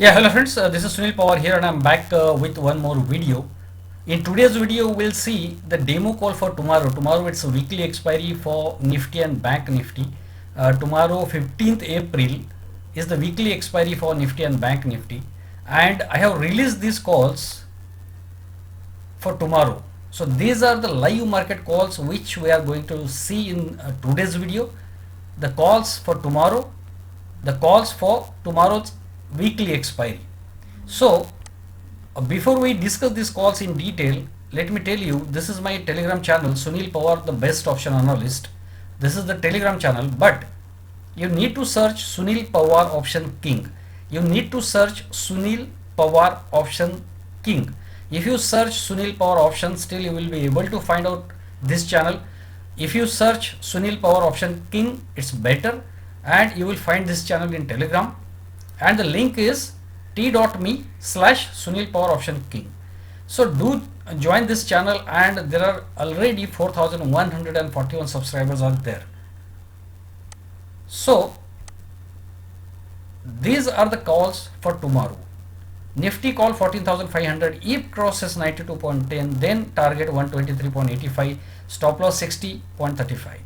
Yeah, hello friends, this is Sunil Pawar here and I'm back with one more video. In today's video, we'll see the demo call for tomorrow. Tomorrow it's a weekly expiry for Nifty and Bank Nifty. Tomorrow 15th April is the weekly expiry for Nifty and Bank Nifty. And I have released these calls for tomorrow. So these are the live market calls which we are going to see in today's video. The calls for tomorrow, the calls for tomorrow's weekly expiry. So before we discuss these calls in detail, let me tell you, this is my Telegram channel, Sunil Pawar, the best option analyst. This is the Telegram channel, but you need to search Sunil Pawar option king. You need to search Sunil Pawar option king. If you search Sunil Pawar option, still you will be able to find out this channel. If you search Sunil Pawar option king, it's better, and you will find this channel in Telegram. And the link is t.me/Sunil Pawar option king. So do join this channel, and there are already 4,141 subscribers are there. So these are the calls for tomorrow. Nifty call 14,500, if crosses 92.10, then target 123.85, stop loss 60.35.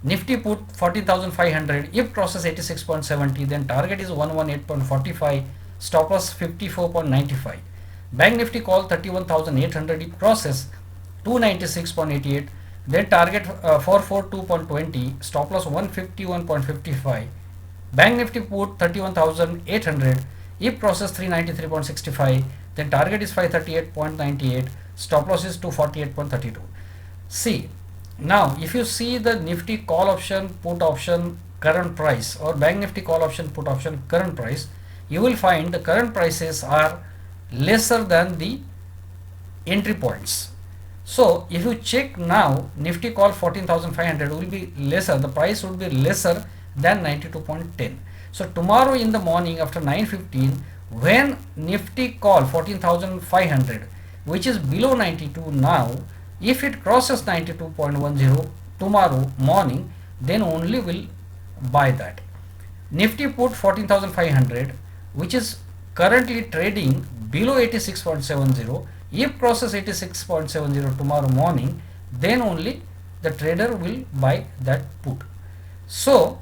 Nifty put 14,500, if crosses 86.70, then target is 118.45, stop loss 54.95. Bank Nifty call 31,800, if crosses 296.88, then target 442.20, stop loss 151.55. Bank Nifty put 31,800, if crosses 393.65, then target is 538.98, stop loss is 248.32. See, now if you see the Nifty call option, put option current price, or Bank Nifty call option, put option current price, you will find the current prices are lesser than the entry points. So if you check now, Nifty call 14,500 will be lesser, the price would be lesser than 92.10. So tomorrow in the morning after 9:15, when Nifty call 14,500, which is below 92 now, if it crosses 92.10 tomorrow morning, then only will buy that. Nifty put 14,500, which is currently trading below 86.70, if crosses 86.70 tomorrow morning, then only the trader will buy that put. So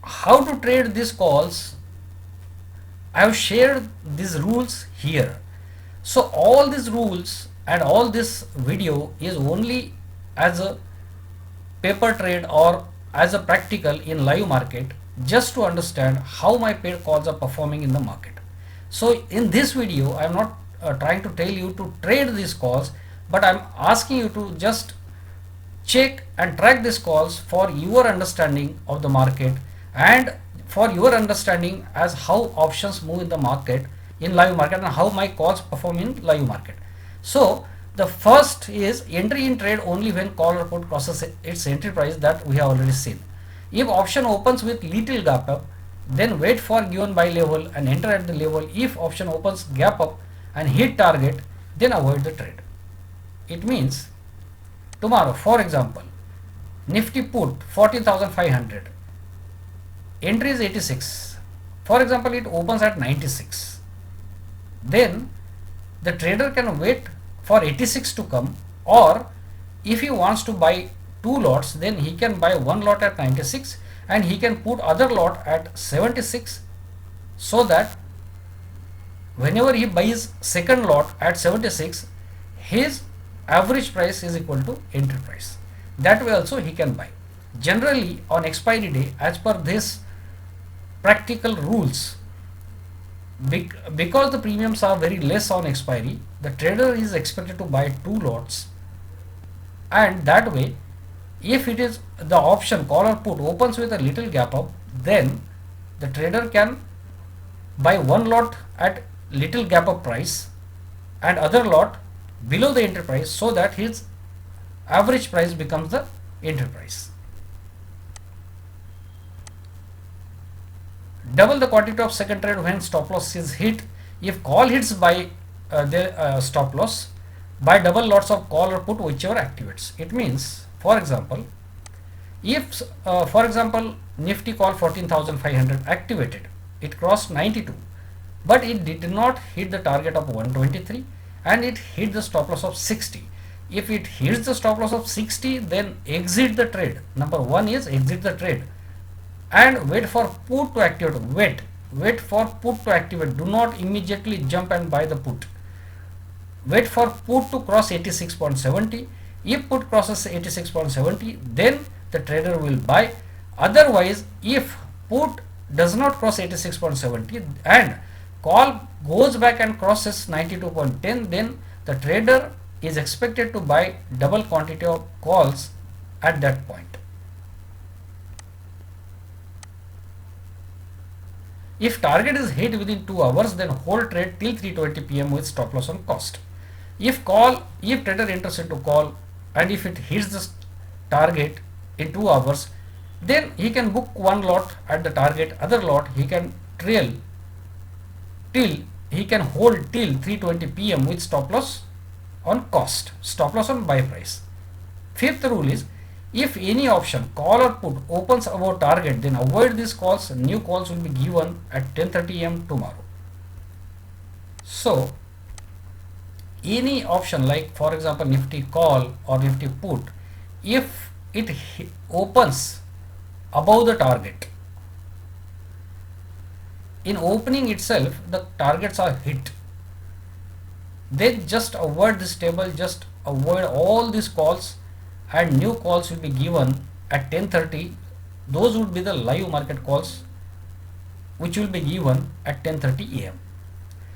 how to trade these calls? I have shared these rules here. So all these rules and all this video is only as a paper trade or as a practical in live market, just to understand how my paid calls are performing in the market. So in this video, I am not trying to tell you to trade these calls, but I am asking you to just check and track these calls for your understanding of the market, and for your understanding as how options move in the market, in live market, and how my calls perform in live market. So the first is entry in trade only when call or put crosses its entry price, that we have already seen. If option opens with little gap up, then wait for given buy level and enter at the level. If option opens gap up and hit target, then avoid the trade. It means tomorrow, for example, Nifty put 14,500, entry is 86. For example, it opens at 96. Then the trader can wait for 86 to come, or if he wants to buy two lots, then he can buy one lot at 96 and he can put other lot at 76, so that whenever he buys second lot at 76, his average price is equal to entry price. That way also he can buy. Generally on expiry day, as per this practical rules, because the premiums are very less on expiry, the trader is expected to buy two lots, and that way if it is the option call or put opens with a little gap up, then the trader can buy one lot at little gap up price and other lot below the entry price, so that his average price becomes the entry price. Double the quantity of second trade when stop loss is hit. If call hits by the stop loss, buy double lots of call or put, whichever activates. It means, for example, if for example Nifty call 14,500 activated, it crossed 92, but it did not hit the target of 123 and it hit the stop loss of 60. If it hits the stop loss of 60, then exit the trade. Number one is exit the trade and wait for put to activate. Wait for put to activate. Do not immediately jump and buy the put. Wait for put to cross 86.70. If put crosses 86.70, then the trader will buy. Otherwise, if put does not cross 86.70 and call goes back and crosses 92.10, then the trader is expected to buy double quantity of calls at that point. If target is hit within 2 hours, then hold trade till 3:20 p.m. with stop loss on cost. If trader enters into call and if it hits the target in 2 hours, then he can book one lot at the target, other lot he can hold till 3:20 p.m. with stop loss on cost, stop loss on buy price. Fifth rule is, if any option call or put opens above target, then avoid these calls. New calls will be given at 10:30 am tomorrow. So any option like for example Nifty call or Nifty put, if it opens above the target, in opening itself the targets are hit, then just avoid this table, just avoid all these calls and new calls will be given at 10:30. Those would be the live market calls which will be given at 10:30 am.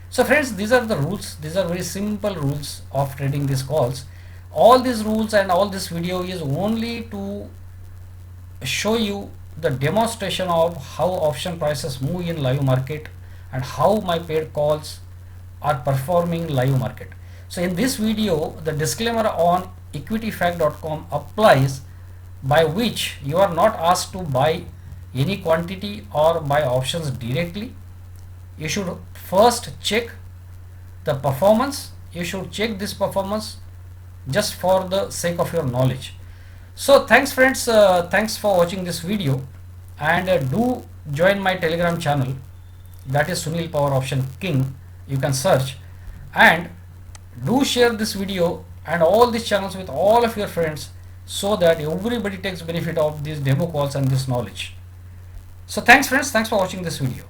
So friends, these are the rules. These are very simple rules of trading these calls. All these rules and all this video is only to show you the demonstration of how option prices move in live market and how my paid calls are performing live market. So in this video, the disclaimer on equityfact.com applies, by which you are not asked to buy any quantity or buy options directly. You should first check the performance. You should check this performance just for the sake of your knowledge. So thanks friends, thanks for watching this video, and do join my Telegram channel, that is Sunil Power Option King. You can search, and do share this video and all these channels with all of your friends so that everybody takes benefit of these demo calls and this knowledge. So thanks friends, thanks for watching this video.